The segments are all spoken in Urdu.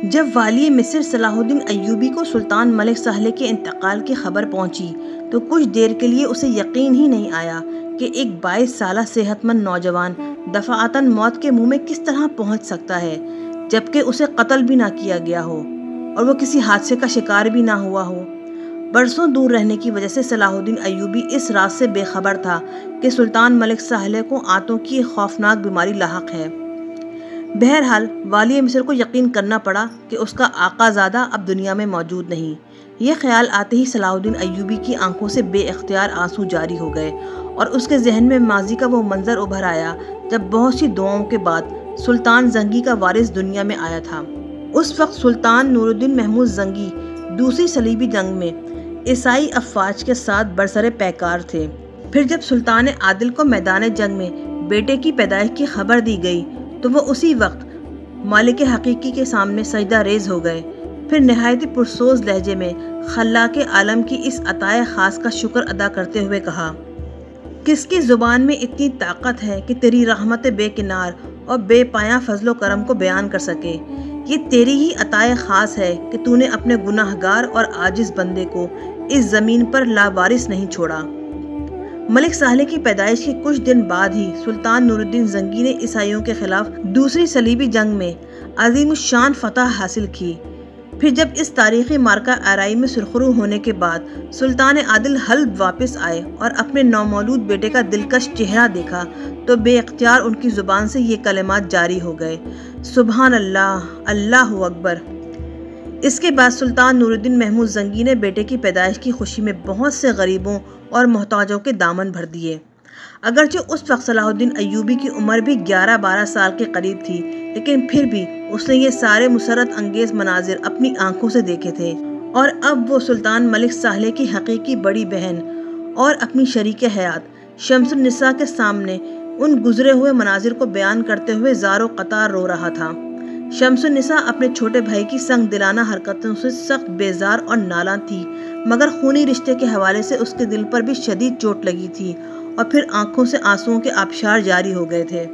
جب والی مصر صلاح الدین ایوبی کو سلطان ملک سہلے کے انتقال کی خبر پہنچی تو کچھ دیر کے لیے اسے یقین ہی نہیں آیا کہ ایک 22 سالہ صحت مند نوجوان دفعتاً موت کے منہ میں کس طرح پہنچ سکتا ہے، جبکہ اسے قتل بھی نہ کیا گیا ہو اور وہ کسی حادثے کا شکار بھی نہ ہوا ہو۔ برسوں دور رہنے کی وجہ سے صلاح الدین ایوبی اس راز سے بے خبر تھا کہ سلطان ملک سہلے کو آنتوں کی ایک خوفناک بیماری لاحق ہے۔ بہرحال والی مصر کو یقین کرنا پڑا کہ اس کا آقا زادہ اب دنیا میں موجود نہیں۔ یہ خیال آتے ہی صلاح الدین ایوبی کی آنکھوں سے بے اختیار آنسو جاری ہو گئے اور اس کے ذہن میں ماضی کا وہ منظر ابھر آیا جب بہت سی دعاؤں کے بعد سلطان زنگی کا وارث دنیا میں آیا تھا۔ اس وقت سلطان نور الدین محمود زنگی دوسری صلیبی جنگ میں عیسائی افواج کے ساتھ برسر پیکار تھے۔ پھر جب سلطان عادل کو میدان جنگ میں بیٹے کی پیدائش کی خبر دی گئی تو وہ اسی وقت مالک حقیقی کے سامنے سجدہ ریز ہو گئے۔ پھر نہایت پرسوز لہجے میں خلاق عالم کی اس عطائے خاص کا شکر ادا کرتے ہوئے کہا، کس کی زبان میں اتنی طاقت ہے کہ تیری رحمت بے کنار اور بے پایاں فضل و کرم کو بیان کر سکے؟ یہ تیری ہی عطائے خاص ہے کہ تو نے اپنے گناہگار اور عاجز بندے کو اس زمین پر لاوارث نہیں چھوڑا۔ ملک سہلے کی پیدائش کے کچھ دن بعد ہی سلطان نور الدین زنگی نے عیسائیوں کے خلاف دوسری صلیبی جنگ میں عظیم الشان فتح حاصل کی۔ پھر جب اس تاریخی مارکہ آرائی میں سرخرو ہونے کے بعد سلطان عادل حلب واپس آئے اور اپنے نومولود بیٹے کا دلکش چہرہ دیکھا تو بے اختیار ان کی زبان سے یہ کلمات جاری ہو گئے، سبحان اللہ، اللہ اکبر۔ اس کے بعد سلطان نور الدین محمود زنگی نے بیٹے کی پیدائش کی خوشی میں بہت سے غریبوں اور محتاجوں کے دامن بھر دیے۔ اگرچہ اس وقت صلاح الدین ایوبی کی عمر بھی 11-12 سال کے قریب تھی، لیکن پھر بھی اس نے یہ سارے مسرت انگیز مناظر اپنی آنکھوں سے دیکھے تھے، اور اب وہ سلطان ملک سہلے کی حقیقی بڑی بہن اور اپنی شریک حیات شمس النساء کے سامنے ان گزرے ہوئے مناظر کو بیان کرتے ہوئے زار و قطار رو رہا تھا۔ شمس النساء اپنے چھوٹے بھائی کی سنگ دلانہ حرکتوں سے سخت بیزار اور نالاں تھی، مگر خونی رشتے کے حوالے سے اس کے دل پر بھی شدید چوٹ لگی تھی اور پھر آنکھوں سے آنسوؤں کے آبشار جاری ہو گئے تھے۔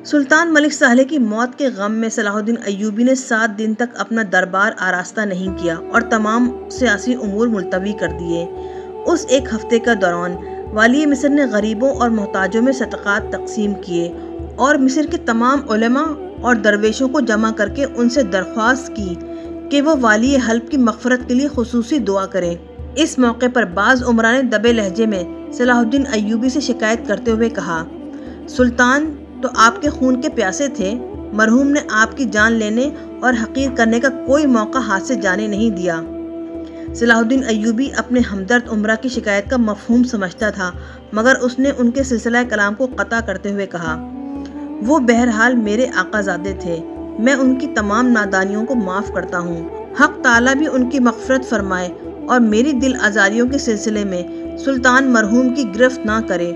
سلطان ملک سہلے کی موت کے غم میں صلاح الدین ایوبی نے 7 دن تک اپنا دربار آراستہ نہیں کیا اور تمام سیاسی امور ملتوی کر دیے۔ اس ایک ہفتے کے دوران والی مصر نے غریبوں اور محتاجوں میں صدقات تقسیم کیے اور مصر کے تمام علماء اور درویشوں کو جمع کر کے ان سے درخواست کی کہ وہ والی حلب کی مغفرت کے لیے خصوصی دعا کریں۔ اس موقع پر بعض عمرا نے دبے لہجے میں صلاح الدین ایوبی سے شکایت کرتے ہوئے کہا، سلطان تو آپ کے خون کے پیاسے تھے، مرحوم نے آپ کی جان لینے اور حقیر کرنے کا کوئی موقع ہاتھ سے جانے نہیں دیا۔ صلاح الدین ایوبی اپنے ہمدرد عمرا کی شکایت کا مفہوم سمجھتا تھا، مگر اس نے ان کے سلسلہ کلام کو قطع کرتے ہوئے کہا، وہ بہرحال میرے آقا زادے تھے، میں ان کی تمام نادانیوں کو معاف کرتا ہوں، حق تعالیٰ بھی ان کی مغفرت فرمائے اور میری دل آزاریوں کے سلسلے میں سلطان مرحوم کی گرفت نہ کرے۔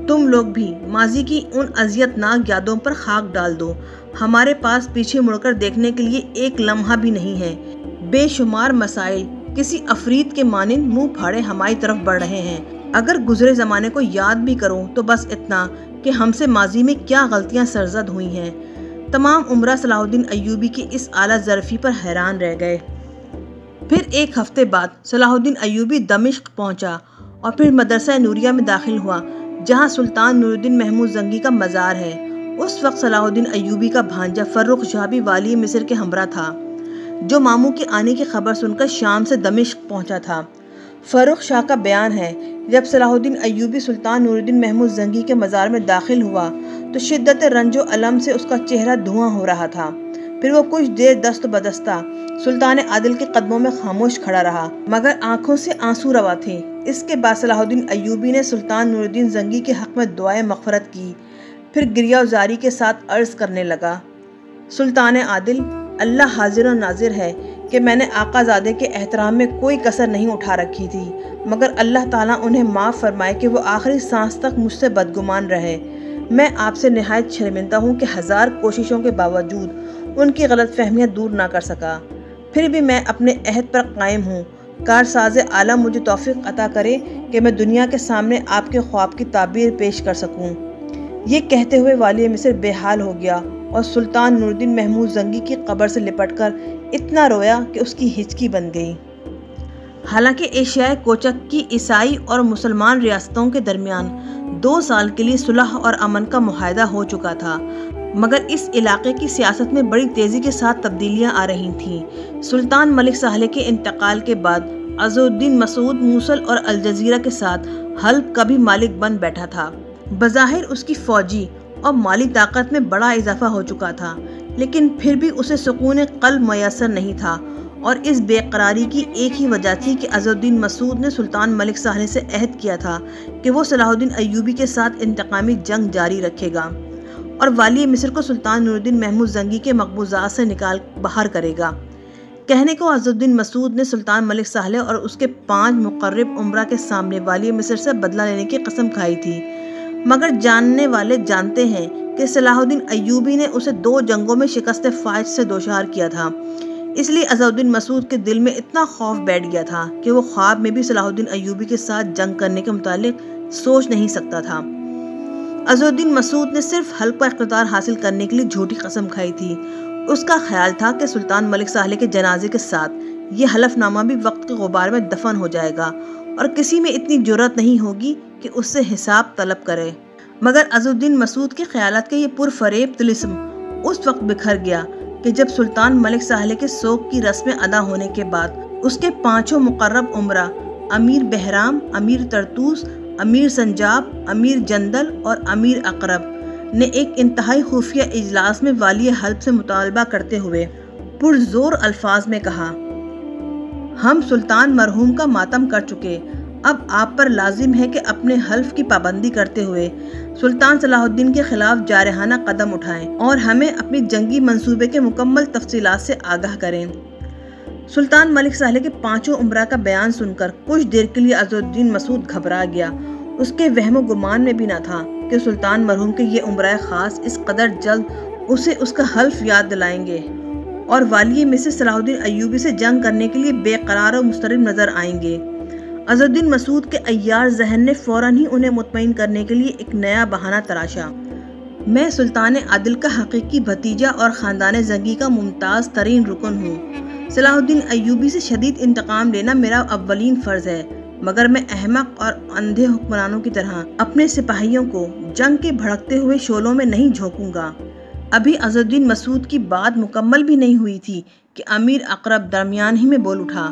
تم لوگ بھی ماضی کی ان اذیت ناک یادوں پر خاک ڈال دو، ہمارے پاس پیچھے مڑ کر دیکھنے کے لیے ایک لمحہ بھی نہیں ہے۔ بے شمار مسائل کسی عفریت کے مانند منہ پھاڑے ہماری طرف بڑھ رہے ہیں۔ اگر گزرے زمانے کو یاد بھی کروں تو بس اتنا کہ ہم سے ماضی میں کیا غلطیاں سرزد ہوئی ہیں۔ تمام عمرہ صلاح الدین ایوبی کی اس اعلیٰ ظرفی پر حیران رہ گئے۔ پھر ایک ہفتے بعد صلاح الدین ایوبی دمشق پہنچا اور پھر مدرسہ نوریہ میں داخل ہوا، جہاں سلطان نور الدین محمود زنگی کا مزار ہے۔ اس وقت صلاح الدین ایوبی کا بھانجا فرخ شاہ بھی والی مصر کے ہمراہ تھا، جو ماموں کے آنے کی خبر سن کر شام سے دمشق پہنچا تھا۔ فرخ شاہ کا بیان ہے، جب صلاح الدین ایوبی سلطان نور الدین محمود زنگی کے مزار میں داخل ہوا تو شدت رنج و الم سے اس کا چہرہ دھواں ہو رہا تھا۔ پھر وہ کچھ دیر دست بدستہ سلطان عادل کے قدموں میں خاموش کھڑا رہا، مگر آنکھوں سے آنسو روا تھے۔ اس کے بعد صلاح الدین ایوبی نے سلطان نور الدین زنگی کے حق میں دعائے مغفرت کی، پھر گریہ و زاری کے ساتھ عرض کرنے لگا، سلطان عادل، اللہ حاضر و ناظر ہے کہ میں نے آقا زادے کے احترام میں کوئی کسر نہیں اٹھا رکھی تھی، مگر اللہ تعالیٰ انہیں معاف فرمائے کہ وہ آخری سانس تک مجھ سے بدگمان رہے۔ میں آپ سے نہایت شرمندہ ہوں کہ 1000 کوششوں کے باوجود ان کی غلط فہمیاں دور نہ کر سکا۔ پھر بھی میں اپنے عہد پر قائم ہوں، کارساز عالم مجھے توفیق عطا کرے کہ میں دنیا کے سامنے آپ کے خواب کی تعبیر پیش کر سکوں۔ یہ کہتے ہوئے والی مصر بے حال ہو گیا اور سلطان نور الدین محمود زنگی کی قبر سے لپٹ کر اتنا رویا کہ اس کی ہچکی بن گئی۔ حالانکہ ایشیائے کوچک کی عیسائی اور مسلمان ریاستوں کے درمیان 2 سال کے لیے صلح اور امن کا معاہدہ ہو چکا تھا، مگر اس علاقے کی سیاست میں بڑی تیزی کے ساتھ تبدیلیاں آ رہی تھیں۔ سلطان ملک ساہلے کے انتقال کے بعد عز الدین مسعود موصل اور الجزیرہ کے ساتھ حلب کا بھی مالک بن بیٹھا تھا۔ بظاہر اس کی فوجی اور مالی طاقت میں بڑا اضافہ ہو چکا تھا، لیکن پھر بھی اسے سکون قلب میسر نہیں تھا، اور اس بے قراری کی ایک ہی وجہ تھی کہ عز الدین مسعود نے سلطان ملک ساہلے سے عہد کیا تھا کہ وہ صلاح الدین ایوبی کے ساتھ انتقامی جنگ جاری رکھے گا اور والی مصر کو سلطان نور الدین محمود زنگی کے مقبوضات سے نکال باہر کرے گا۔ کہنے کو عز الدین مسعود نے سلطان ملک ساہلے اور اس کے 5 مقرب امراء کے سامنے والی مصر سے بدلہ لینے کی قسم کھائی تھی، مگر جاننے والے جانتے ہیں کہ صلاح الدین ایوبی نے اسے 2 جنگوں میں شکست فاحش سے دوچار کیا تھا۔ اس لیے عز الدین مسعود کے دل میں اتنا خوف بیٹھ گیا تھا کہ وہ خواب میں بھی صلاح الدین ایوبی کے ساتھ جنگ کرنے کے متعلق سوچ نہیں سکتا تھا۔ عز الدین مسعود نے صرف حلب کا اقتدار حاصل کرنے کے لیے جھوٹی قسم کھائی تھی۔ اس کا خیال تھا کہ سلطان ملک ساہلے کے جنازے کے ساتھ یہ حلف نامہ بھی وقت کے غبار میں دفن ہو جائے گا اور کسی میں اتنی جرأت نہیں ہوگی کہ اس سے حساب طلب کرے۔ مگر عز الدین مسعود کے خیالات کا یہ پرفریب طلسم اس وقت بکھر گیا کہ جب سلطان ملک ساہلے کے سوگ کی رسمیں ادا ہونے کے بعد اس کے 5 مقرب امراء امیر بہرام، امیر طرطوس، امیر سنجاب، امیر جندل اور امیر اقرب نے ایک انتہائی خفیہ اجلاس میں والی حلب سے مطالبہ کرتے ہوئے پرزور الفاظ میں کہا: ہم سلطان مرحوم کا ماتم کر چکے، اب آپ پر لازم ہے کہ اپنے حلف کی پابندی کرتے ہوئے سلطان صلاح الدین کے خلاف جارحانہ قدم اٹھائیں اور ہمیں اپنی جنگی منصوبے کے مکمل تفصیلات سے آگاہ کریں۔ سلطان ملک ساہلے کے 5 امراء کا بیان سن کر کچھ دیر کے لیے عز الدین مسعود گھبرا گیا۔ اس کے وہم و گمان میں بھی نہ تھا کہ سلطان مرحوم کے یہ امراء خاص اس قدر جلد اسے اس کا حلف یاد دلائیں گے اور والی مصر صلاح الدین ایوبی سے جنگ کرنے کے لیے بے قرار و مضطرب نظر آئیں گے۔ عز الدین مسعود کے عیار ذہن نے فوراً ہی انہیں مطمئن کرنے کے لیے ایک نیا بہانہ تراشا: میں سلطان عادل کا حقیقی بھتیجا اور خاندان زنگی کا ممتاز ترین رکن ہوں۔ صلاح الدین ایوبی سے شدید انتقام لینا میرا اولین فرض ہے، مگر میں احمق اور اندھے حکمرانوں کی طرح اپنے سپاہیوں کو جنگ کے بھڑکتے ہوئے شعلوں میں نہیں جھونکوں گا۔ ابھی عز الدین مسعود کی بات مکمل بھی نہیں ہوئی تھی کہ امیر اقرب درمیان ہی میں بول اٹھا: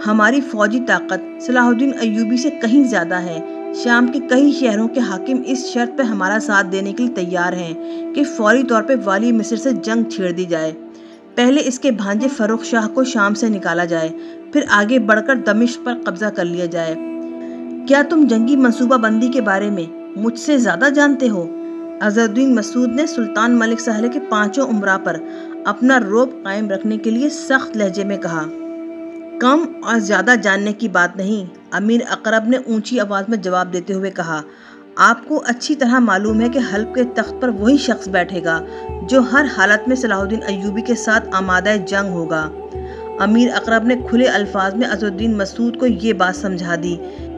ہماری فوجی طاقت صلاح الدین ایوبی سے کہیں زیادہ ہے۔ شام کے کئی شہروں کے حاکم اس شرط پہ ہمارا ساتھ دینے کے لیے تیار ہیں کہ فوری طور پہ والی مصر سے جنگ چھیڑ دی جائے۔ پہلے اس کے بھانجے فروخ شاہ کو شام سے نکالا جائے، پھر آگے بڑھ کر دمشق پر قبضہ کر لیا جائے۔ کیا تم جنگی منصوبہ بندی کے بارے میں مجھ سے زیادہ جانتے ہو؟ عز الدین مسعود نے سلطان ملک ساہلے کے 5 امراء پر اپنا رعب قائم رکھنے کے لیے سخت لہجے میں کہا: کم اور زیادہ جاننے کی بات نہیں۔ امیر اقرب نے اونچی آواز میں جواب دیتے ہوئے کہا: آپ کو اچھی طرح معلوم ہے کہ حلب کے تخت پر وہی شخص بیٹھے گا جو ہر حالت میں صلاح الدین ایوبی کے ساتھ آمادہ جنگ ہوگا۔ امیر اقرب نے کھلے الفاظ میں عز الدین مسعود کو یہ بات سمجھا دی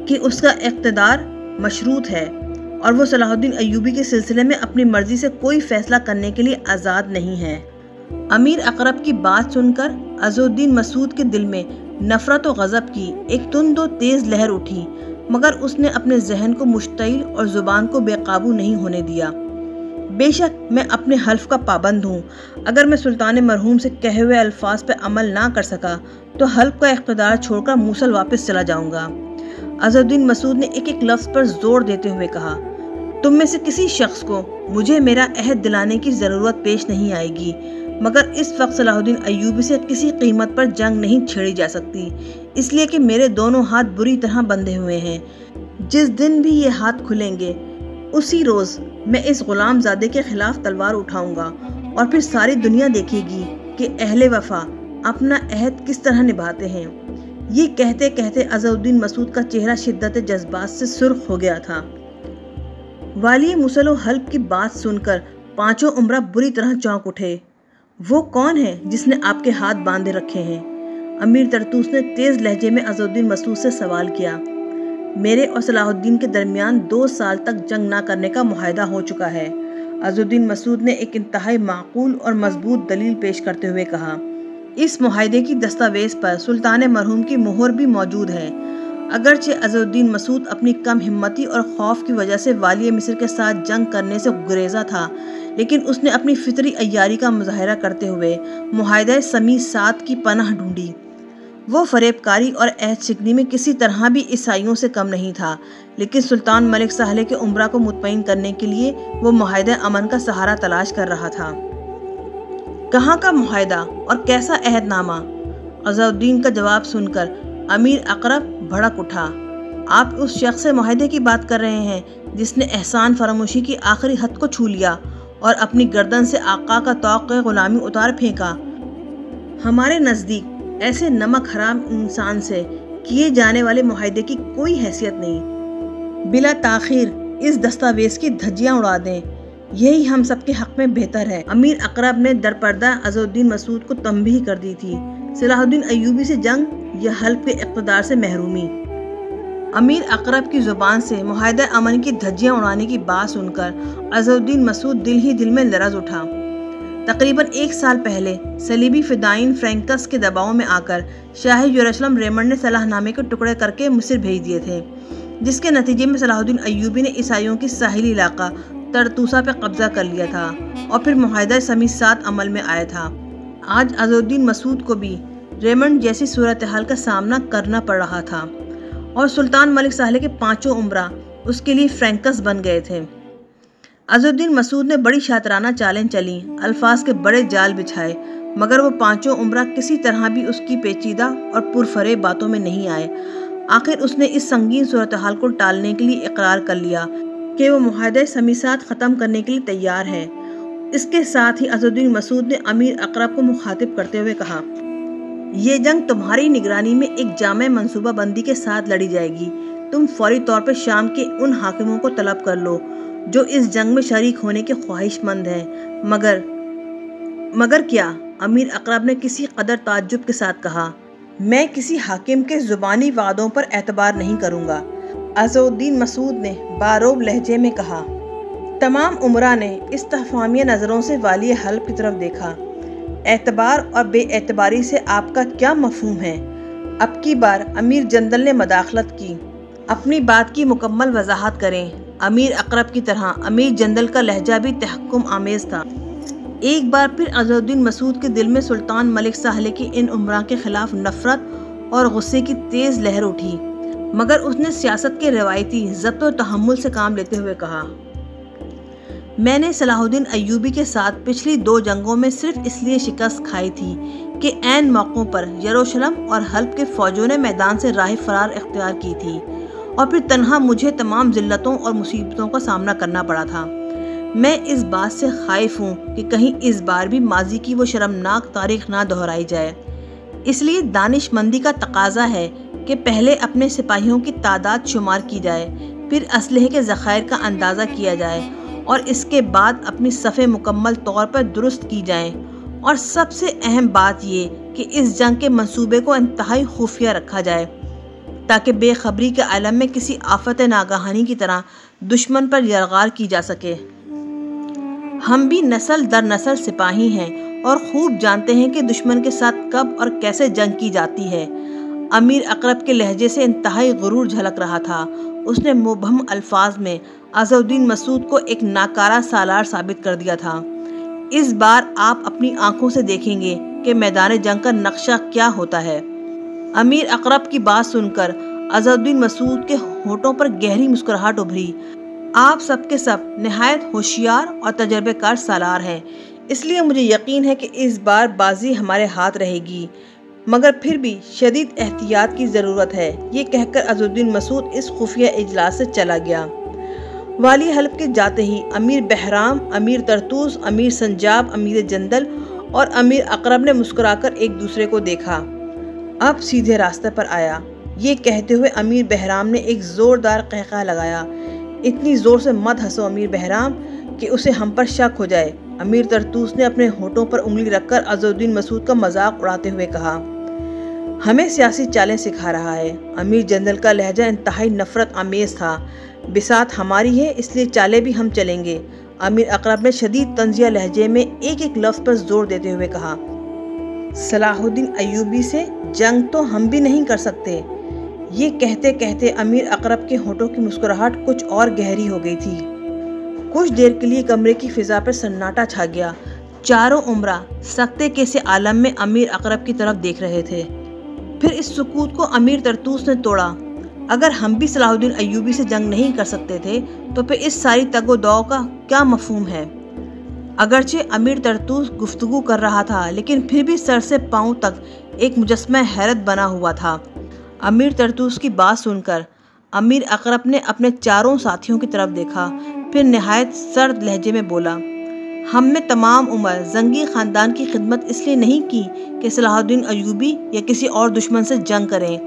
کہ اس کا اقتدار مشروط ہے اور وہ صلاح الدین ایوبی کے سلسلے میں اپنی مرضی سے کوئی فیصلہ کرنے کے لیے آزاد نہیں ہے۔ امیر اقرب کی بات سن کر عز الدین مسعود کے دل میں نفرت و غضب کی ایک تند و تیز لہر اٹھی، مگر اس نے اپنے ذہن کو مشتعل اور زبان کو بے قابو نہیں ہونے دیا۔ بے شک میں اپنے حلف کا پابند ہوں۔ اگر میں سلطان مرحوم سے کہے ہوئے الفاظ پہ عمل نہ کر سکا تو حلب کا اقتدار چھوڑ کر موصل واپس چلا جاؤں گا۔ عز الدین مسعود نے ایک ایک لفظ پر زور دیتے ہوئے کہا: تم میں سے کسی شخص کو مجھے میرا عہد دلانے کی ضرورت پیش نہیں آئے گی، مگر اس وقت صلاح الدین ایوبی سے کسی قیمت پر جنگ نہیں چھیڑی جا سکتی، اس لیے کہ میرے دونوں ہاتھ بری طرح بندھے ہوئے ہیں۔ جس دن بھی یہ ہاتھ کھلیں گے اسی روز میں اس غلام زادے کے خلاف تلوار اٹھاؤں گا اور پھر ساری دنیا دیکھے گی کہ اہل وفا اپنا عہد کس طرح نبھاتے ہیں۔ یہ کہتے کہتے عز الدین مسعود کا چہرہ شدت جذبات سے سرخ ہو گیا تھا۔ والی موصل و حلب کی بات سن کر 5 امراء بری طرح چونک اٹھے۔ وہ کون ہے جس نے آپ کے ہاتھ باندھے رکھے ہیں؟ امیر طرطوس نے تیز لہجے میں عز الدین مسعود سے سوال کیا۔ میرے اور صلاح الدین کے درمیان 2 سال تک جنگ نہ کرنے کا معاہدہ ہو چکا ہے۔ عزالدین مسعود نے ایک انتہائی معقول اور مضبوط دلیل پیش کرتے ہوئے کہا، اس معاہدے کی دستاویز پر سلطان مرحوم کی مہر بھی موجود ہے۔ اگرچہ عزالدین مسعود اپنی کم ہمتی اور خوف کی وجہ سے والی مصر کے ساتھ جنگ کرنے سے گریزا تھا، لیکن اس نے اپنی فطری عیاری کا مظاہرہ کرتے ہوئے معاہدہ سمیع 7 کی پناہ ڈھونڈی۔ وہ فریب کاری اور عہد شکنی میں کسی طرح بھی عیسائیوں سے کم نہیں تھا، لیکن سلطان ملک سالح کے امراء کو مطمئن کرنے کے لیے وہ معاہدہ امن کا سہارا تلاش کر رہا تھا۔ کہاں کا معاہدہ اور کیسا عہد نامہ؟ عزالدین کا جواب سن کر امیر اقرب بھڑک اٹھا، آپ اس شخص سے معاہدے کی بات کر رہے ہیں جس نے احسان فراموشی کی آخری حد کو چھو لیا اور اپنی گردن سے آقا کا طوق غلامی اتار پھینکا۔ ہمارے نزدیک ایسے نمک حرام انسان سے کیے جانے والے معاہدے کی کوئی حیثیت نہیں۔ بلا تاخیر اس دستاویز کی دھجیاں اڑا دیں، یہی ہم سب کے حق میں بہتر ہے۔ امیر اقرب نے درپردہ عزالدین مسعود کو تنبیہ کر دی تھی، صلاح الدین ایوبی سے جنگ یا حلب کے اقتدار سے محرومی۔ امیر اقرب کی زبان سے معاہدہ امن کی دھجیاں اڑانے کی بات سن کر عزالدین مسعود دل ہی دل میں لرز اٹھا۔ تقریباً 1 سال پہلے صلیبی فدائین فرینکس کے دباؤ میں آ کر شاہ یروشلم ریمنڈ نے صلاح نامے کے ٹکڑے کر کے مصر بھیج دیے تھے، جس کے نتیجے میں صلاح الدین ایوبی نے عیسائیوں کی ساحلی علاقہ طرطوسہ پہ قبضہ کر لیا تھا اور پھر معاہدہ سمیع 7 عمل میں آیا تھا۔ آج عزالدین مسعود کو بھی ریمنڈ جیسی صورتحال کا سامنا کرنا پڑ رہا تھا اور سلطان ملک سالح کے 5 امراء اس کے لیے فرینکس بن گئے تھے۔ عزالدین مسعود نے بڑی شاطرانہ چالیں چلیں، الفاظ کے بڑے جال بچھائے، مگر وہ 5 امراء کسی طرح بھی اس کی پیچیدہ اور پرفریب باتوں میں نہیں آئے۔ آخر اس نے اس سنگین صورتحال کو ٹالنے کے لیے اقرار کر لیا کہ وہ معاہدہ سمیع 7 ختم کرنے کے لیے تیار ہے۔ اس کے ساتھ ہی عزالدین مسعود نے امیر اقرب کو مخاطب کرتے ہوئے کہا، یہ جنگ تمہاری نگرانی میں ایک جامع منصوبہ بندی کے ساتھ لڑی جائے گی۔ تم فوری طور پر شام کے ان حاکموں کو طلب کر لو جو اس جنگ میں شریک ہونے کے خواہش مند ہیں۔ مگر کیا؟ امیر اقرب نے کسی قدر تعجب کے ساتھ کہا، میں کسی حاکم کے زبانی وعدوں پر اعتبار نہیں کروں گا۔ عزالدین مسعود نے باروب لہجے میں کہا۔ تمام امراء نے استفہامیہ نظروں سے والی حلب کی طرف دیکھا۔ اعتبار اور بے اعتباری سے آپ کا کیا مفہوم ہے؟ اب کی بار امیر جندل نے مداخلت کی، اپنی بات کی مکمل وضاحت کریں۔ امیر اقرب کی طرح امیر جندل کا لہجہ بھی تحکم آمیز تھا۔ ایک بار پھر عزالدین مسعود کے دل میں سلطان ملک سالح کی ان امراء کے خلاف نفرت اور غصے کی تیز لہر اٹھی، مگر اس نے سیاست کے روایتی ضبط و تحمل سے کام لیتے ہوئے کہا، میں نے صلاح الدین ایوبی کے ساتھ پچھلی 2 جنگوں میں صرف اس لیے شکست کھائی تھی کہ عین موقعوں پر یروشلم اور حلب کے فوجوں نے میدان سے راہ فرار اختیار کی تھی اور پھر تنہا مجھے تمام ذلتوں اور مصیبتوں کا سامنا کرنا پڑا تھا۔ میں اس بات سے خائف ہوں کہ کہیں اس بار بھی ماضی کی وہ شرمناک تاریخ نہ دہرائی جائے۔ اس لیے دانش مندی کا تقاضا ہے کہ پہلے اپنے سپاہیوں کی تعداد شمار کی جائے، پھر اسلحے کے ذخائر کا اندازہ کیا جائے اور اس کے بعد اپنی صفیں مکمل طور پر درست کی جائیں، اور سب سے اہم بات یہ کہ اس جنگ کے منصوبے کو انتہائی خفیہ رکھا جائے تاکہ بے خبری کے عالم میں کسی آفت ناگہانی کی طرح دشمن پر یرغمال کی جا سکے۔ ہم بھی نسل در نسل سپاہی ہیں اور خوب جانتے ہیں کہ دشمن کے ساتھ کب اور کیسے جنگ کی جاتی ہے۔ امیر اقرب کے لہجے سے انتہائی غرور جھلک رہا تھا۔ اس نے مبہم الفاظ میں عزالدین مسعود کو ایک ناکارہ سالار ثابت کر دیا تھا۔ اس بار آپ اپنی آنکھوں سے دیکھیں گے کہ میدان جنگ کا نقشہ کیا ہوتا ہے۔ امیر اقرب کی بات سن کر عزالدین مسعود کے ہونٹوں پر گہری مسکراہٹ ابھری۔ آپ سب کے سب نہایت ہوشیار اور تجربہ کار سالار ہیں، اس لیے مجھے یقین ہے کہ اس بار بازی ہمارے ہاتھ رہے گی، مگر پھر بھی شدید احتیاط کی ضرورت ہے۔ یہ کہہ کر عزالدین مسعود اس خفیہ اجلاس سے چلا گیا۔ والی حلب کے جاتے ہی امیر بہرام، امیر طرطوس، امیر سنجاب، امیر جندل اور امیر اقرب نے مسکرا کر ایک دوسرے کو دیکھا۔ اب سیدھے راستے پر آیا، یہ کہتے ہوئے امیر بہرام نے ایک زوردار قہقہہ لگایا، اتنی زور سے مت ہنسو امیر بہرام کہ اسے ہم پر شک ہو جائے۔ امیر طرطوس نے اپنے ہونٹوں پر انگلی رکھ کر عزالدین مسعود کا مذاق اڑاتے ہوئے کہا، ہمیں سیاسی چالیں سکھا رہا ہے۔ امیر جندل کا لہجہ انتہائی نفرت آمیز تھا۔ بساط ہماری ہے، اس لیے چالیں بھی ہم چلیں گے۔ امیر اقرب نے شدید طنزیہ لہجے میں ایک ایک لفظ پر زور دیتے ہوئے کہا، صلاح الدین ایوبی سے جنگ تو ہم بھی نہیں کر سکتے۔ یہ کہتے کہتے امیر اقرب کے ہونٹوں کی مسکراہٹ کچھ اور گہری ہو گئی تھی۔ کچھ دیر کے لیے کمرے کی فضا پر سناٹا چھا گیا۔ چاروں عمرہ سکتے کے سے عالم میں امیر اقرب کی طرف دیکھ رہے تھے۔ پھر اس سکوت کو امیر طرطوس نے توڑا۔ اگر ہم بھی صلاح الدین ایوبی سے جنگ نہیں کر سکتے تھے تو پھر اس ساری تگ و دو کا کیا مفہوم ہے؟ اگرچہ امیر طرطوس گفتگو کر رہا تھا لیکن پھر بھی سر سے پاؤں تک ایک مجسمہ حیرت بنا ہوا تھا۔ امیر طرطوس کی بات سن کر امیر اقرب نے اپنے چاروں ساتھیوں کی طرف دیکھا، پھر نہایت سرد لہجے میں بولا، ہم نے تمام عمر زنگی خاندان کی خدمت اس لیے نہیں کی کہ صلاح الدین ایوبی یا کسی اور دشمن سے جنگ کریں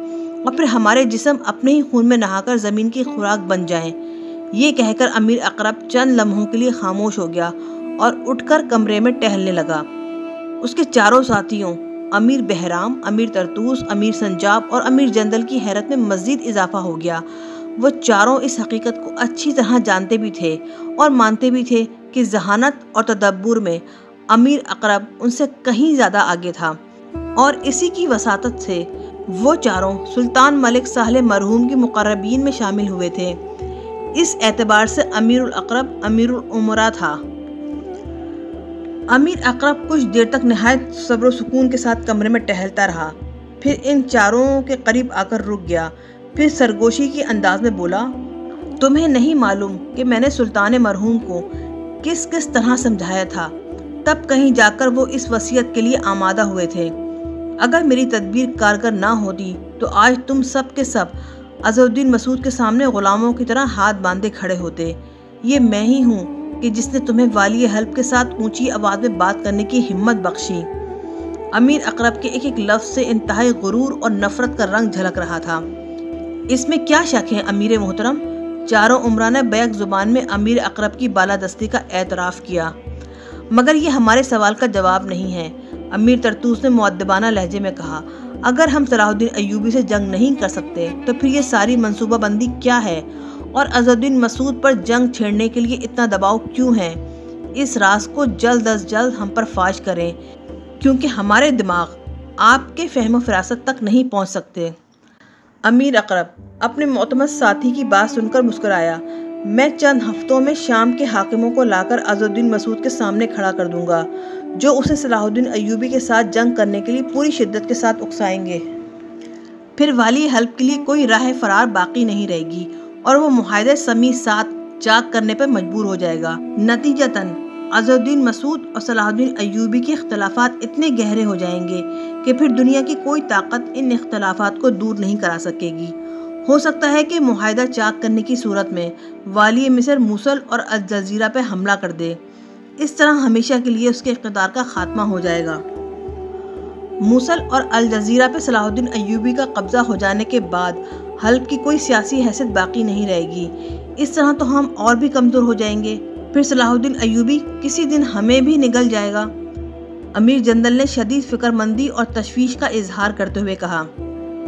اور پھر ہمارے جسم اپنے ہی خون میں نہا کر زمین کی خوراک بن جائیں۔ یہ کہہ کر امیر اقرب چند لمحوں کے لیے خاموش ہو گیا اور اٹھ کر کمرے میں ٹہلنے لگا۔ اس کے چاروں ساتھیوں امیر بہرام، امیر طرطوس، امیر سنجاب اور امیر جندل کی حیرت میں مزید اضافہ ہو گیا۔ وہ چاروں اس حقیقت کو اچھی طرح جانتے بھی تھے اور مانتے بھی تھے کہ ذہانت اور تدبر میں امیر اقرب ان سے کہیں زیادہ آگے تھا، اور اسی کی وساطت سے وہ چاروں سلطان ملک ساہل مرحوم کی مقربین میں شامل ہوئے تھے۔ اس اعتبار سے امیر الاقرب امیر الامراء تھا۔ امیر اقرب کچھ دیر تک نہایت صبر و سکون کے ساتھ کمرے میں ٹہلتا رہا، پھر ان چاروں کے قریب آ کر رک گیا، پھر سرگوشی کے انداز میں بولا، تمہیں نہیں معلوم کہ میں نے سلطان مرحوم کو کس کس طرح سمجھایا تھا، تب کہیں جا کر وہ اس وصیت کے لیے آمادہ ہوئے تھے۔ اگر میری تدبیر کارگر نہ ہوتی تو آج تم سب کے سب عز الدین مسعود کے سامنے غلاموں کی طرح ہاتھ باندھے کھڑے ہوتے۔ یہ میں ہی ہوں کہ جس نے تمہیں والی حلب کے ساتھ اونچی آواز میں بات کرنے کی ہمت بخشی۔ امیر اقرب کے ایک ایک لفظ سے انتہائی غرور اور نفرت کا رنگ جھلک رہا تھا۔ اس میں کیا شک ہے امیر محترم؟ چاروں عمرہ نے بیک زبان میں امیر اقرب کی بالادستی کا اعتراف کیا۔ مگر یہ ہمارے سوال کا جواب نہیں ہے، امیر طرطوس نے مؤدبانہ لہجے میں کہا۔ اگر ہم صلاح الدین ایوبی سے جنگ نہیں کر سکتے تو پھر یہ ساری منصوبہ بندی کیا ہے اور عز الدین مسعود پر جنگ چھیڑنے کے لیے اتنا دباؤ کیوں ہے؟ اس راز کو جلد از جلد ہم پر فاش کریں، کیونکہ ہمارے دماغ آپ کے فہم و فراست تک نہیں پہنچ سکتے۔ امیر اقرب اپنے معتمد ساتھی کی بات سن کر مسکرایا، میں چند ہفتوں میں شام کے حاکموں کو لا کر عز الدین مسعود کے سامنے کھڑا کر دوں گا، جو اسے صلاح الدین ایوبی کے ساتھ جنگ کرنے کے لیے پوری شدت کے ساتھ اکسائیں گے۔ پھر والی حلب کے لیے کوئی راہ فرار باقی نہیں رہے گی اور وہ معاہدے سمیع ساتھ چاک کرنے پر مجبور ہو جائے گا۔ نتیجتاً عز الدین مسعود اور صلاح الدین ایوبی کے اختلافات اتنے گہرے ہو جائیں گے کہ پھر دنیا کی کوئی طاقت ان اختلافات کو دور نہیں کرا سکے گی۔ ہو سکتا ہے کہ معاہدہ چاک کرنے کی صورت میں والی مصر موصل اور الجزیرہ پہ حملہ کر دے، اس طرح ہمیشہ کے لیے اس کے اقتدار کا خاتمہ ہو جائے گا۔ موصل اور الجزیرہ پہ صلاح الدین ایوبی کا قبضہ ہو جانے کے بعد حلب کی کوئی سیاسی حیثیت باقی نہیں رہے گی۔ اس طرح تو ہم اور بھی کمزور ہو جائیں گے، پھر صلاح الدین ایوبی کسی دن ہمیں بھی نگل جائے گا۔ امیر جندل نے شدید فکر مندی اور تشویش کا اظہار کرتے ہوئے کہا،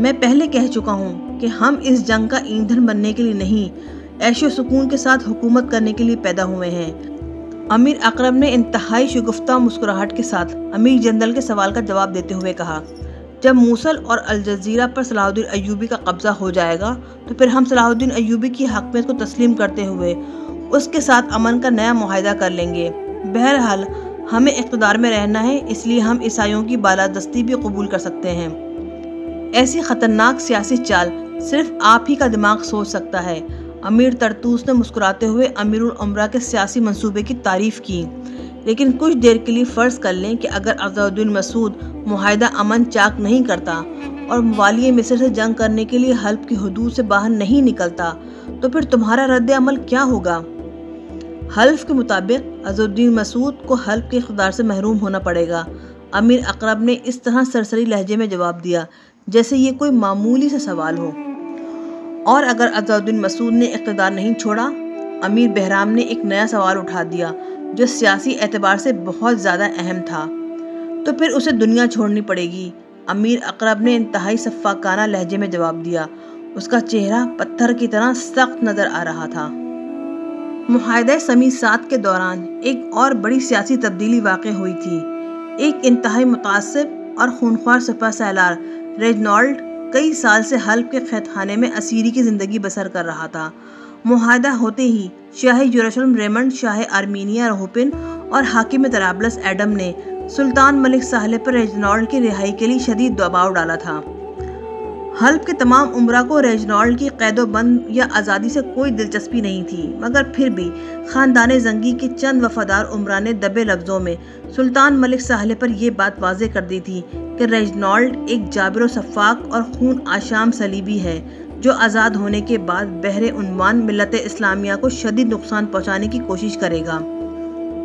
میں پہلے کہہ چکا ہوں کہ ہم اس جنگ کا ایندھن بننے کے لیے نہیں، عیش و سکون کے ساتھ حکومت کرنے کے لیے پیدا ہوئے ہیں۔ امیر اقرب نے انتہائی شگفتہ مسکراہٹ کے ساتھ امیر جندل کے سوال کا جواب دیتے ہوئے کہا، جب موصل اور الجزیرہ پر صلاح الدین ایوبی کا قبضہ ہو جائے گا تو پھر ہم صلاح الدین ایوبی کی حاکمیت کو تسلیم کرتے ہوئے اس کے ساتھ امن کا نیا معاہدہ کر لیں گے۔ بہرحال ہمیں اقتدار میں رہنا ہے، اس لیے ہم عیسائیوں کی بالادستی بھی قبول کر سکتے ہیں۔ ایسی خطرناک سیاسی چال صرف آپ ہی کا دماغ سوچ سکتا ہے۔ امیر طرطوس نے مسکراتے ہوئے امیر الامراء کے سیاسی منصوبے کی تعریف کی، لیکن کچھ دیر کے لیے فرض کر لیں کہ اگر عز الدین مسعود معاہدہ امن چاک نہیں کرتا اور والی مصر سے جنگ کرنے کے لیے حلب کی حدود سے باہر نہیں نکلتا تو پھر تمہارا رد عمل کیا ہوگا؟ حلف کے مطابق عز الدین مسعود کو حلب کے اقتدار سے محروم ہونا پڑے گا۔ امیر اقرب نے اس طرح سرسری لہجے میں جواب دیا جیسے یہ کوئی معمولی سا سوال ہو۔ اور اگر عز الدین مسعود نے اقتدار نہیں چھوڑا؟ امیر بہرام نے ایک نیا سوال اٹھا دیا جو سیاسی اعتبار سے بہت زیادہ اہم تھا۔ تو پھر اسے دنیا چھوڑنی پڑے گی۔ امیر اقرب نے انتہائی سفاکانہ لہجے میں جواب دیا۔ اس کا چہرہ پتھر کی طرح سخت نظر آ رہا تھا۔ معاہدہ سمی 7 کے دوران ایک اور بڑی سیاسی تبدیلی واقع ہوئی تھی۔ ایک انتہائی متعصب اور خونخوار سپہ سالار ریجنالڈ کئی سال سے حلب کے قید خانے میں اسیری کی زندگی بسر کر رہا تھا۔ معاہدہ ہوتے ہی شاہ یروشلم ریمنڈ، شاہ آرمینیا رہوپن اور حاکم طرابلس ایڈم نے سلطان ملک ساہلے پر ریجنالڈ کی رہائی کے لیے شدید دباؤ ڈالا تھا۔ حلب کے تمام امراء کو ریجنالڈ کی قید و بند یا آزادی سے کوئی دلچسپی نہیں تھی، مگر پھر بھی خاندان زنگی کے چند وفادار امراء نے دبے لفظوں میں سلطان ملک ساہلے پر یہ بات واضح کر دی تھی کہ ریجنالڈ ایک جابر و سفاک اور خون آشام صلیبی ہے جو آزاد ہونے کے بعد بحر عنوان ملت اسلامیہ کو شدید نقصان پہنچانے کی کوشش کرے گا۔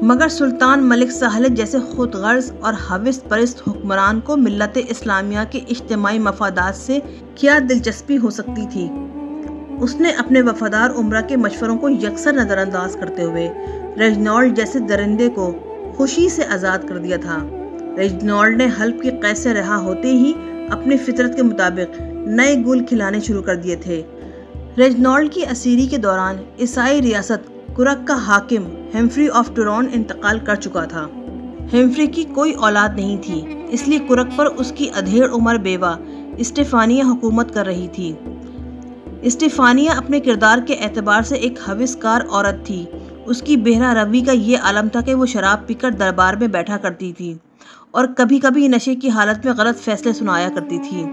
مگر سلطان ملک ساہلے جیسے خود غرض اور ہوس پرست حکمران کو ملت اسلامیہ کے اجتماعی مفادات سے کیا دلچسپی ہو سکتی تھی؟ اس نے اپنے وفادار امراء کے مشوروں کو یکسر نظر انداز کرتے ہوئے ریجنالڈ جیسے درندے کو خوشی سے آزاد کر دیا تھا۔ ریجنالڈ نے حلب کی قید سے رہا ہوتے ہی اپنی فطرت کے مطابق نئے گل کھلانے شروع کر دیے تھے۔ ریجنالڈ کی اسیری کے دوران عیسائی ریاست کرک کا حاکم ہمفری آف ٹورون انتقال کر چکا تھا۔ ہمفری کی کوئی اولاد نہیں تھی، اس لیے کرک پر اس کی ادھیڑ عمر بیوہ اسٹیفانیہ حکومت کر رہی تھی۔ اسٹیفانیہ اپنے کردار کے اعتبار سے ایک ہوس کار عورت تھی۔ اس کی بہرہ روی کا یہ عالم تھا کہ وہ شراب پی کر دربار میں بیٹھا کرتی تھی اور کبھی کبھی نشے کی حالت میں غلط فیصلے سنایا کرتی تھی۔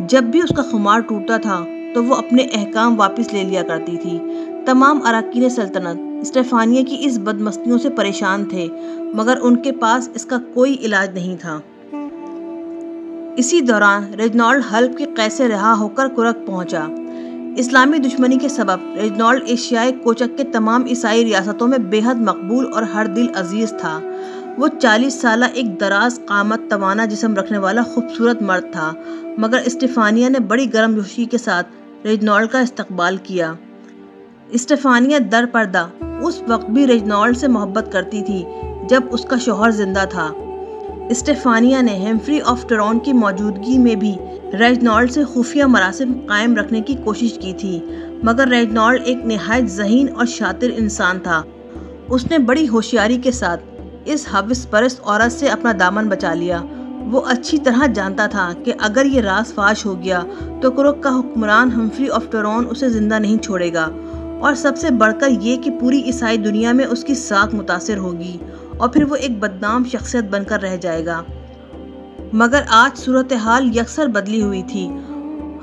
جب بھی اس کا خمار ٹوٹتا تھا تو وہ اپنے احکام واپس لے لیا کرتی تھی۔ تمام اراکین سلطنت اسٹیفانیہ کی اس بدمستیوں سے پریشان تھے، مگر ان کے پاس اس کا کوئی علاج نہیں تھا۔ اسی دوران ریجنالڈ حلب کی قید سے رہا ہو کر کرک پہنچا۔ اسلامی دشمنی کے سبب ریجنالڈ ایشیائے کوچک کے تمام عیسائی ریاستوں میں بے حد مقبول اور ہر دل عزیز تھا۔ وہ 40 سالہ ایک دراز قامت توانا جسم رکھنے والا خوبصورت مرد تھا، مگر اسٹیفانیہ نے بڑی گرم جوشی کے ساتھ ریجنالڈ کا استقبال کیا۔ اسٹیفانیہ در پردہ اس وقت بھی ریجنالڈ سے محبت کرتی تھی جب اس کا شوہر زندہ تھا۔ اسٹیفانیہ نے ہمفری آف ٹورون کی موجودگی میں بھی ریجنالڈ سے خفیہ مراسم قائم رکھنے کی کوشش کی تھی، مگر ریجنالڈ ایک نہایت ذہین اور شاطر انسان تھا۔ اس نے بڑی ہوشیاری کے ساتھ اس ہوس پرست عورت سے اپنا دامن بچا لیا۔ وہ اچھی طرح جانتا تھا کہ اگر یہ راز فاش ہو گیا تو کرک کا حکمران ہمفری آف ٹورون اسے زندہ نہیں چھوڑے گا، اور سب سے بڑھ کر یہ کہ پوری عیسائی دنیا میں اس کی ساکھ متاثر ہوگی اور پھر وہ ایک بدنام شخصیت بن کر رہ جائے گا۔ مگر آج صورتحال یکسر بدلی ہوئی تھی۔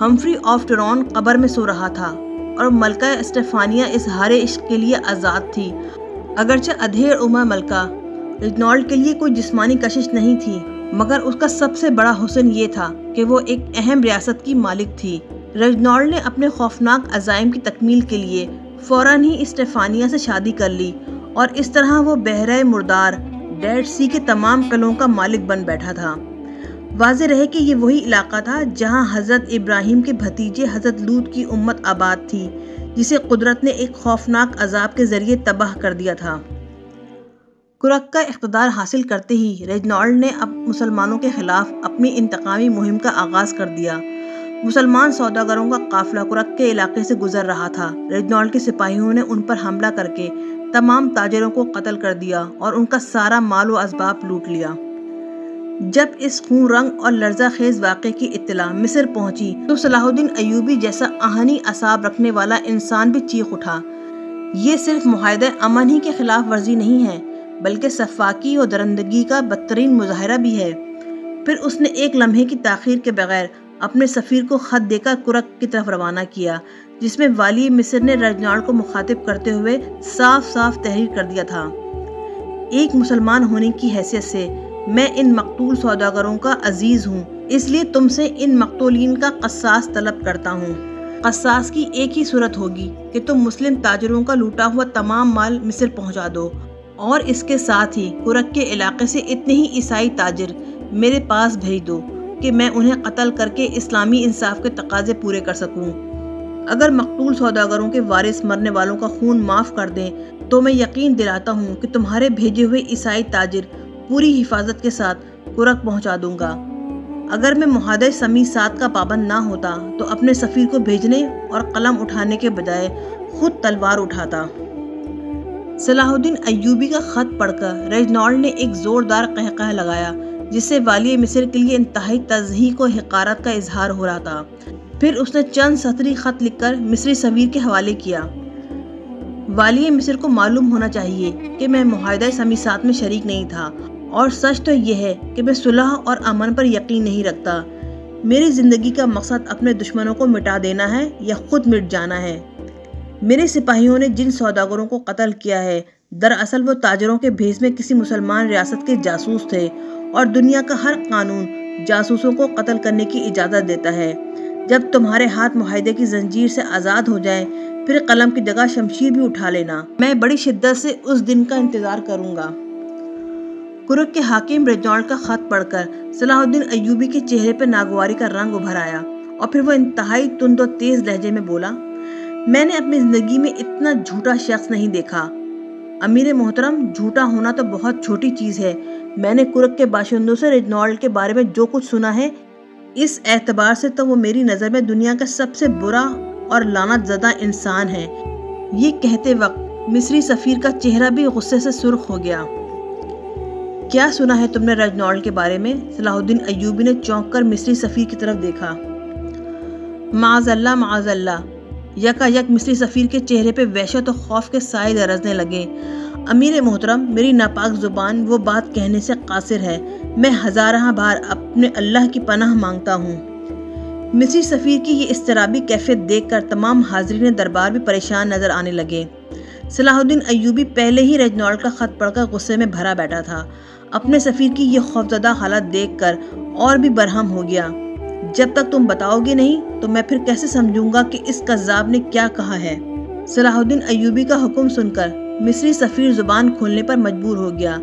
ہمفری آف ٹورون قبر میں سو رہا تھا اور ملکہ اسٹیفانیہ اظہار عشق کے لیے آزاد تھی۔ اگرچہ ادھیڑ عمر ملکہ ریجنالڈ کے لیے کوئی جسمانی کشش نہیں تھی، مگر اس کا سب سے بڑا حسن یہ تھا کہ وہ ایک اہم ریاست کی مالک تھی۔ ریجنالڈ نے اپنے خوفناک عزائم کی تکمیل کے لیے فوراً ہی اسٹیفانیہ سے شادی کر لی اور اس طرح وہ بحیرہ مردار ڈیڈ سی کے تمام قلعوں کا مالک بن بیٹھا تھا۔ واضح رہے کہ یہ وہی علاقہ تھا جہاں حضرت ابراہیم کے بھتیجے حضرت لوط کی امت آباد تھی، جسے قدرت نے ایک خوفناک عذاب کے ذریعے تباہ کر دیا تھا۔ کرک کا اقتدار حاصل کرتے ہی ریجنالڈ نے اب مسلمانوں کے خلاف اپنی انتقامی مہم کا آغاز کر دیا۔ مسلمان سوداگروں کا قافلہ کرک کے علاقے سے گزر رہا تھا۔ ریجنالڈ کے سپاہیوں نے ان پر حملہ کر کے تمام تاجروں کو قتل کر دیا اور ان کا سارا مال و اسباب لوٹ لیا۔ جب اس خون رنگ اور لرزہ خیز واقعے کی اطلاع مصر پہنچی تو صلاح الدین ایوبی جیسا آہنی اعصاب رکھنے والا انسان بھی چیخ اٹھا۔ یہ صرف معاہدہ امن ہی کے خلاف ورزی نہیں ہے، بلکہ سفاکی و درندگی کا بدترین مظاہرہ بھی ہے۔ پھر اس نے ایک لمحے کی تاخیر کے بغیر اپنے سفیر کو خط دے کر کرک کی طرف روانہ کیا، جس میں والی مصر نے ریجنالڈ کو مخاطب کرتے ہوئے صاف صاف تحریر کر دیا تھا: ایک مسلمان ہونے کی حیثیت سے میں ان مقتول سوداگروں کا عزیز ہوں، اس لیے تم سے ان مقتولین کا قصاص طلب کرتا ہوں۔ قصاص کی ایک ہی صورت ہوگی کہ تم مسلم تاجروں کا لوٹا ہوا تمام مال مصر پہنچا دو، اور اس کے ساتھ ہی کرک کے علاقے سے اتنے ہی عیسائی تاجر میرے پاس بھیج دو کہ میں انہیں قتل کر کے اسلامی انصاف کے تقاضے پورے کر سکوں۔ اگر مقتول سوداگروں کے وارث مرنے والوں کا خون معاف کر دیں تو میں یقین دلاتا ہوں کہ تمہارے بھیجے ہوئے عیسائی تاجر پوری حفاظت کے ساتھ کرک پہنچا دوں گا۔ اگر میں معاہدہ سمی 7 کا پابند نہ ہوتا تو اپنے سفیر کو بھیجنے اور قلم اٹھانے کے بجائے خود تلوار اٹھاتا۔ صلاح الدین ایوبی کا خط پڑھ کر ریجنالڈ نے ایک زوردار قہقہ لگایا جس سے والی مصر کے لیے انتہائی تضحیک و حقارت کا اظہار ہو رہا تھا۔ پھر اس نے چند سطری خط لکھ کر مصری سفیر کے حوالے کیا۔ والی مصر کو معلوم ہونا چاہیے کہ میں معاہدہ سمیسات میں شریک نہیں تھا، اور سچ تو یہ ہے کہ میں صلح اور امن پر یقین نہیں رکھتا۔ میری زندگی کا مقصد اپنے دشمنوں کو مٹا دینا ہے یا خود مٹ جانا ہے۔ میرے سپاہیوں نے جن سوداگروں کو قتل کیا ہے، دراصل وہ تاجروں کے بھیس میں کسی مسلمان ریاست کے جاسوس تھے، اور دنیا کا ہر قانون جاسوسوں کو قتل کرنے کی اجازت دیتا ہے۔ جب تمہارے ہاتھ معاہدے کی زنجیر سے آزاد ہو جائیں، پھر قلم کی جگہ شمشیر بھی اٹھا لینا۔ میں بڑی شدت سے اس دن کا انتظار کروں گا۔ کرک کے حاکم ریجنالڈ کا خط پڑھ کر صلاح الدین ایوبی کے چہرے پر ناگواری کا رنگ ابھر آیا، اور پھر وہ انتہائی تند و تیز لہجے میں بولا، میں نے اپنی زندگی میں اتنا جھوٹا شخص نہیں دیکھا۔ امیر محترم، جھوٹا ہونا تو بہت چھوٹی چیز ہے۔ میں نے کرک کے باشندوں سے ریجنالڈ کے بارے میں جو کچھ سنا ہے، اس اعتبار سے تو وہ میری نظر میں دنیا کا سب سے برا اور لعنت زدہ انسان ہے۔ یہ کہتے وقت مصری سفیر کا چہرہ بھی غصے سے سرخ ہو گیا۔ کیا سنا ہے تم نے ریجنالڈ کے بارے میں؟ صلاح الدین ایوبی نے چونک کر مصری سفیر کی طرف دیکھا۔ معاذ اللہ، معاذ اللہ۔ یکا یک مصری سفیر کے چہرے پہ وحشت و خوف کے سائے درزنے لگے۔ امیر محترم، میری ناپاک زبان وہ بات کہنے سے قاصر ہے۔ میں ہزارہ بار اپنے اللہ کی پناہ مانگتا ہوں۔ مصری سفیر کی یہ اضطرابی کیفیت دیکھ کر تمام حاضرین دربار بھی پریشان نظر آنے لگے۔ صلاح الدین ایوبی پہلے ہی ریجنالڈ کا خط پڑھ کر غصے میں بھرا بیٹھا تھا۔ اپنے سفیر کی یہ خوفزدہ حالت دیکھ کر اور بھی برہم ہو گیا۔ جب تک تم بتاؤ گے نہیں تو میں پھر کیسے سمجھوں گا کہ اس کذاب نے کیا کہا ہے؟ صلاح الدین ایوبی کا حکم سن کر مصری سفیر زبان کھولنے پر مجبور ہو گیا۔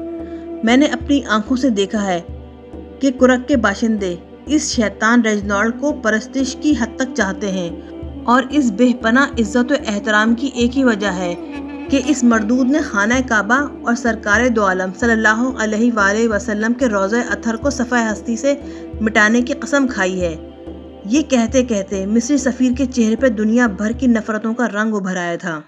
میں نے اپنی آنکھوں سے دیکھا ہے کہ کرک کے باشندے اس شیطان ریجنالڈ کو پرستش کی حد تک چاہتے ہیں، اور اس بے پناہ عزت و احترام کی ایک ہی وجہ ہے کہ اس مردود نے خانہ کعبہ اور سرکار دو عالم صلی اللہ علیہ وآلہ وسلم کے روضہ اطہر کو صفحہ ہستی سے مٹانے کی قسم کھائی ہے۔ یہ کہتے کہتے مصری سفیر کے چہرے پر دنیا بھر کی نفرتوں کا رنگ ابھر آیا تھا۔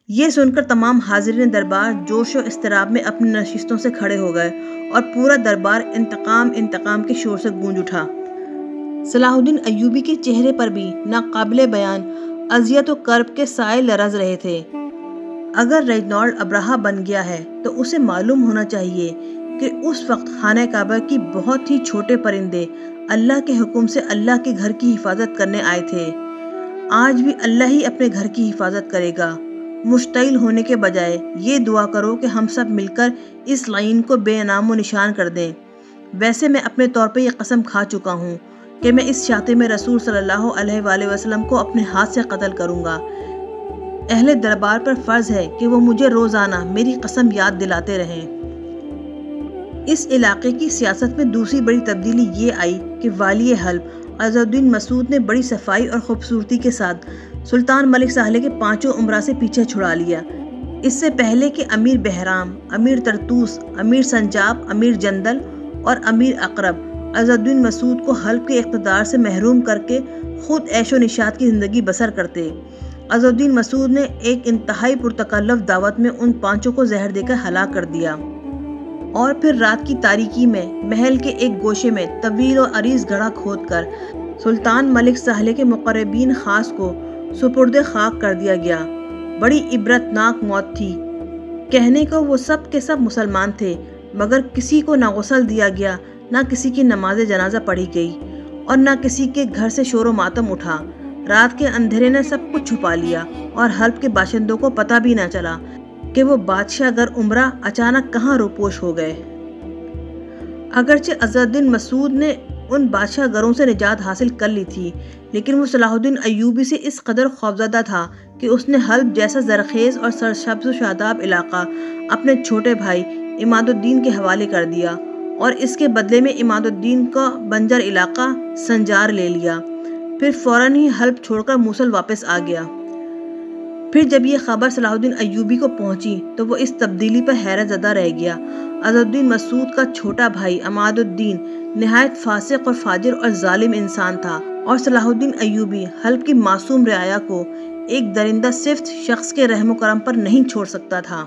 یہ سن کر تمام حاضرین دربار جوش و اضطراب میں اپنی نشستوں سے کھڑے ہو گئے، اور پورا دربار انتقام انتقام کے شور سے گونج اٹھا۔ صلاح الدین ایوبی کے چہرے پر بھی ناقابل بیان اذیت و کرب کے سائے لرز رہے تھے۔ اگر ریجنالڈ ابراہا بن گیا ہے تو اسے معلوم ہونا چاہیے کہ اس وقت خانہ کعبہ کی بہت ہی چھوٹے پرندے اللہ کے حکم سے اللہ کے گھر کی حفاظت کرنے آئے تھے۔ آج بھی اللہ ہی اپنے گھر کی حفاظت کرے گا۔ مشتعل ہونے کے بجائے یہ دعا کرو کہ ہم سب مل کر اس لعین کو بے نام و نشان کر دیں۔ ویسے میں اپنے طور پہ یہ قسم کھا چکا ہوں کہ میں اس شاطم رسول صلی اللہ علیہ وآلہ وسلم کو اپنے ہاتھ سے قتل کروں گا۔ اہل دربار پر فرض ہے کہ وہ مجھے روزانہ میری قسم یاد دلاتے رہیں۔ اس علاقے کی سیاست میں دوسری بڑی تبدیلی یہ آئی کہ والی حلب عز الدین مسعود نے بڑی صفائی اور خوبصورتی کے ساتھ سلطان ملک ساہلے کے پانچوں امراء سے پیچھے چھڑا لیا۔ اس سے پہلے کہ امیر بہرام، امیر طرطوس، امیر سنجاب، امیر جندل اور امیر اقرب عز الدین مسعود کو حلب کے اقتدار سے محروم کر کے خود عیش و نشاط کی زندگی بسر کرتے، عز الدین مسعود نے ایک انتہائی پرتکلف دعوت میں ان پانچوں کو زہر دے کر ہلاک کر دیا، اور پھر رات کی تاریکی میں محل کے ایک گوشے میں طویل اور عریض گڑھا کھود کر سلطان ملک ساہلے کے مقربین خاص کو سپرد خاک کر دیا گیا۔ بڑی عبرتناک موت تھی۔ کہنے کو وہ سب کے سب مسلمان تھے، مگر کسی کو نہ غسل دیا گیا، نہ کسی کی نماز جنازہ پڑھی گئی، اور نہ کسی کے گھر سے شور و ماتم اٹھا۔ رات کے اندھیرے نے سب کچھ چھپا لیا، اور حلب کے باشندوں کو پتہ بھی نہ چلا کہ وہ بادشاہ گر عمرہ اچانک کہاں روپوش ہو گئے۔ اگرچہ عز الدین مسعود نے ان بادشاہ گروں سے نجات حاصل کر لی تھی، لیکن وہ صلاح الدین ایوبی سے اس قدر خوفزدہ تھا کہ اس نے حلب جیسا زرخیز اور سرسبز و شاداب علاقہ اپنے چھوٹے بھائی عماد الدین کے حوالے کر دیا، اور اس کے بدلے میں عماد الدین کا بنجر علاقہ سنجار لے لیا۔ پھر فوراً ہی حلب چھوڑ کر موصل واپس آ گیا۔ پھر جب یہ خبر صلاح الدین ایوبی کو پہنچی تو وہ اس تبدیلی پر حیرت زدہ رہ گیا۔ عز الدین مسعود کا چھوٹا بھائی عماد الدین نہایت فاسق اور فاجر اور ظالم انسان تھا، اور صلاح الدین ایوبی حلب کی معصوم رعایا کو ایک درندہ صفت شخص کے رحم و کرم پر نہیں چھوڑ سکتا تھا۔